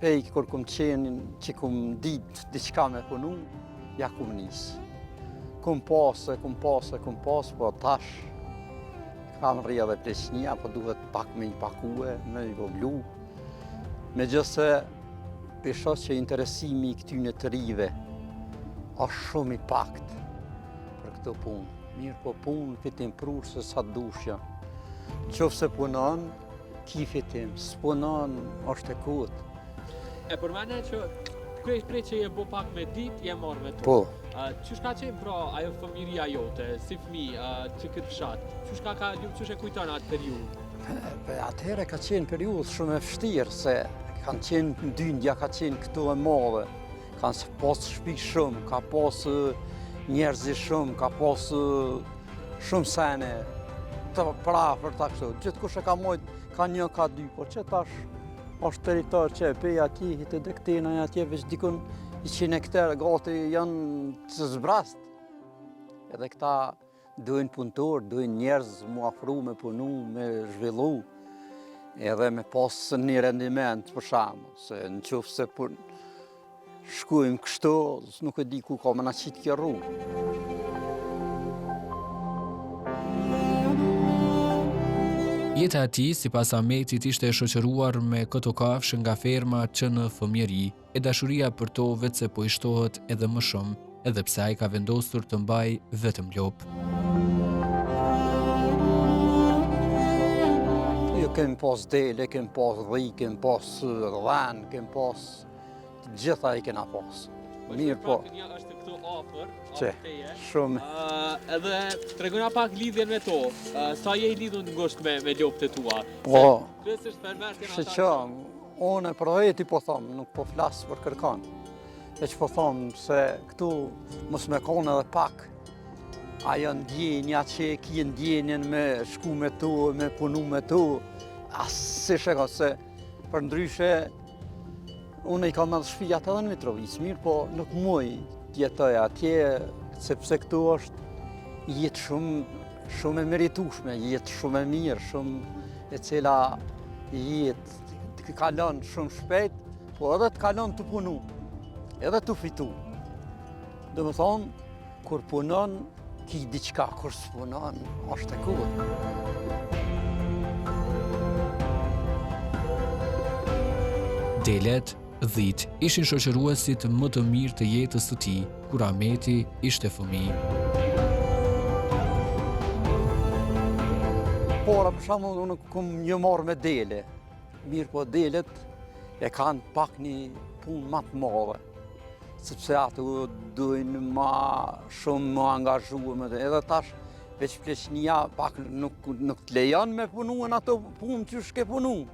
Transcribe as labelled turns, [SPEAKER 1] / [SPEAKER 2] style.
[SPEAKER 1] Pej kur kum qenë që kum ditë diçka me punu, ja kum nisë. Kum pasë, po tash kam rrja dhe pleqnia, po duhet pak me i pakue, me i voglu. Megjithse pisho që interesimi i këtyne të rive është shumë i pakt për këtë punë. Mirë po punë fitim prurë se sa dushja. Qoftë se punon, ki fitim, s'punon është e kutë.
[SPEAKER 2] E përmene që krejt prej që je bo pak me dit, je marrë me to.
[SPEAKER 1] Po.
[SPEAKER 2] Qysh ka qenë pra ajo fëmiria jote, si fëmi, që këtë fshat? Qysh e kujton atë periudhë?
[SPEAKER 1] Atëhere ka qenë periudhë shumë e vështirë, se kanë qenë dyndja, ka qenë këtu e madhe. Kanë pas shtëpi shumë, ka pas njerëzi shumë, ka pas shumë sene të prafër ta kështu. Gjithkush e ka mojt, ka një, ka dy, po që tash është teritor që e pej ati, hitë dhe këtena e atje, veç dikun i qene këtere gati janë të zbrast. Edhe këta dojnë punëtor, dojnë njerëz mu afru me punu, me zhvillu, edhe me pas një rendiment për shamë, se në qofë se shkujmë kështu, nuk e di ku ka më në qitë kjo rrugë.
[SPEAKER 3] Jeta e tij, sipas Ahmetit, ishte e shoqëruar me këto kafshë nga ferma që në fëmijëri, e dashuria për to vetë se po i shtohet edhe më shumë, edhe pse ai ka vendosur të mbajë vetëm lop.
[SPEAKER 1] Jo kemi pas dele, kemi pas dhi, kemi pas dhen, kemi pas të gjitha i kena pas. Mirë po.
[SPEAKER 2] Një është këtu afër teje.
[SPEAKER 1] Shumë.
[SPEAKER 2] Edhe tregona pak lidhjen me to. Sa je i lidhur ngosht me lopët e tua?
[SPEAKER 1] Po.
[SPEAKER 2] Kryesisht fermerët
[SPEAKER 1] Se që, unë për veti po thomë, nuk po flasë për kërkan. E që po thomë se këtu mos me konë edhe pak. Ajo ndjenja që e kje ndjenjen me shku me tu, me punu me tu. Asë si sheko se për ndryshe unë i kam edhe shpijat edhe në Mitrovic, mirë po nuk muj tjetoj atje, sepse këtu është jetë shumë e meritushme, jetë shumë e mirë, shumë e cila jetë të kalon shumë shpejt, po edhe të kalon të punu, edhe të fitu. Dhe më thonë, kur punon, ki diqka, kur s'punon, është e kutë.
[SPEAKER 3] Delet, dhit, ishin shoqëruesit më të mirë të jetës së tij, kur Ahmeti ishte fëmijë.
[SPEAKER 1] Por, për shembull, unë kam një marrë me dele. Mirë po delet e kanë pak një punë më të madhe. Sepse ato duhen më shumë më angazhuar, edhe tash veç pleqnia pak nuk të lejon me punu në ato punë që shke punu.